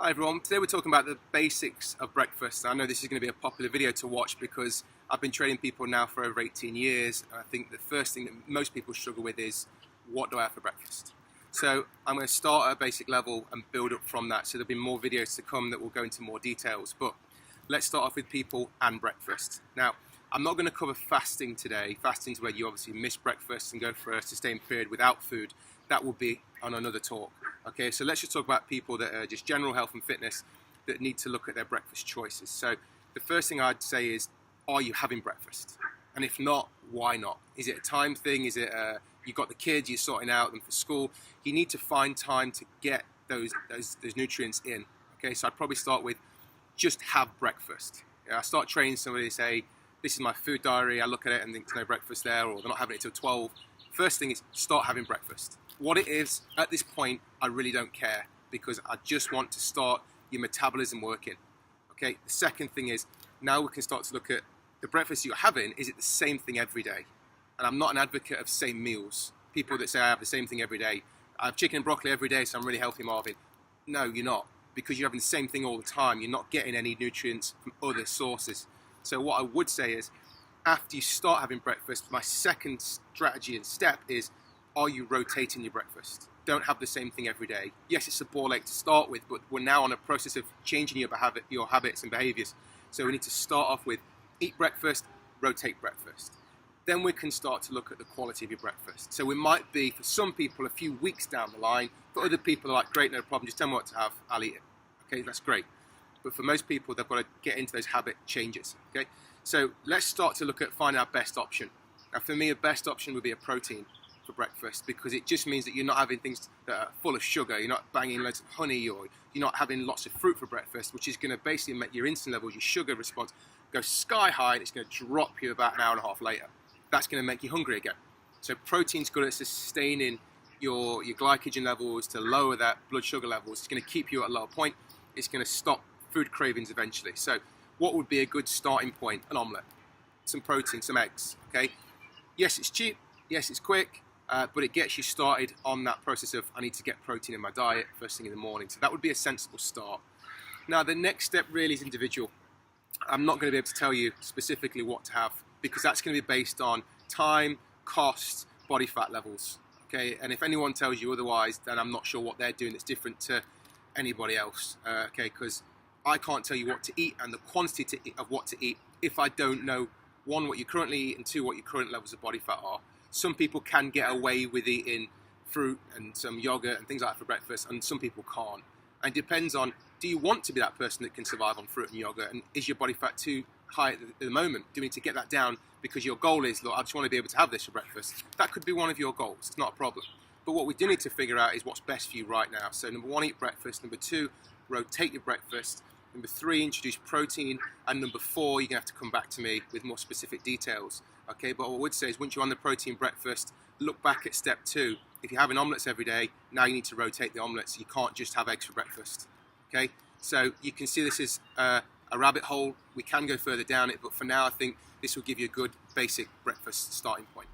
Hi everyone, today we're talking about the basics of breakfast. I know this is going to be a popular video to watch because I've been training people now for over 18 years and I think the first thing that most people struggle with is, what do I have for breakfast? So I'm going to start at a basic level and build up from that, so there'll be more videos to come that will go into more details, but let's start off with people and breakfast. Now, I'm not going to cover fasting today. Fasting is where you obviously miss breakfast and go for a sustained period without food. That will be on another talk. Okay, so let's just talk about people that are just general health and fitness that need to look at their breakfast choices. So the first thing I'd say is, are you having breakfast? And if not, why not? Is it a time thing? Is it you've got the kids, you're sorting out them for school? You need to find time to get those nutrients in. Okay, so I'd probably start with just have breakfast. I start training somebody to say, this is my food diary, I look at it and think there's no breakfast there, or they're not having it till 12. First thing is start having breakfast. What it is, at this point, I really don't care because I just want to start your metabolism working. Okay, the second thing is, now we can start to look at the breakfast you're having, is it the same thing every day? And I'm not an advocate of same meals. People that say I have the same thing every day, I have chicken and broccoli every day, so I'm really healthy, Marvin. No, you're not, because you're having the same thing all the time. You're not getting any nutrients from other sources. So what I would say is, after you start having breakfast, my second strategy and step is, are you rotating your breakfast? Don't have the same thing every day. Yes, it's a ball ache to start with, but we're now on a process of changing your habits and behaviors. So we need to start off with eat breakfast, rotate breakfast. Then we can start to look at the quality of your breakfast. So we might be, for some people, a few weeks down the line. For other people, are like, great, no problem, just tell me what to have, I'll eat it. Okay, that's great. But for most people, they've got to get into those habit changes. Okay, so let's start to look at finding our best option. Now, for me, a best option would be a protein for breakfast, because it just means that you're not having things that are full of sugar, you're not banging loads of honey, or you're not having lots of fruit for breakfast, which is going to basically make your insulin levels, your sugar response, go sky high, and it's going to drop you about an hour and a half later. That's going to make you hungry again. So protein's good at sustaining your glycogen levels to lower that blood sugar levels. It's going to keep you at a lower point. It's going to stop food cravings eventually. So what would be a good starting point? An omelette, some protein, some eggs. Okay, yes, it's cheap, yes, it's quick, but it gets you started on that process of, I need to get protein in my diet first thing in the morning. So that would be a sensible start. Now the next step really is individual. I'm not going to be able to tell you specifically what to have, because that's going to be based on time, cost, body fat levels. Okay, and if anyone tells you otherwise, then I'm not sure what they're doing that's different to anybody else. Okay, because I can't tell you what to eat and the quantity of what to eat if I don't know, one, what you currently eat, and two, what your current levels of body fat are. Some people can get away with eating fruit and some yogurt and things like that for breakfast, and some people can't. And it depends on, do you want to be that person that can survive on fruit and yogurt, and is your body fat too high at the moment? Do we need to get that down because your goal is, look, I just want to be able to have this for breakfast? That could be one of your goals, it's not a problem. But what we do need to figure out is what's best for you right now. So number one, eat breakfast. Number two, rotate your breakfast. Number three, introduce protein. And number four, you're going to have to come back to me with more specific details. Okay, but what I would say is, once you're on the protein breakfast, look back at step two. If you're having omelets every day, now you need to rotate the omelets. You can't just have eggs for breakfast. Okay, so you can see this is a rabbit hole. We can go further down it, but for now I think this will give you a good basic breakfast starting point.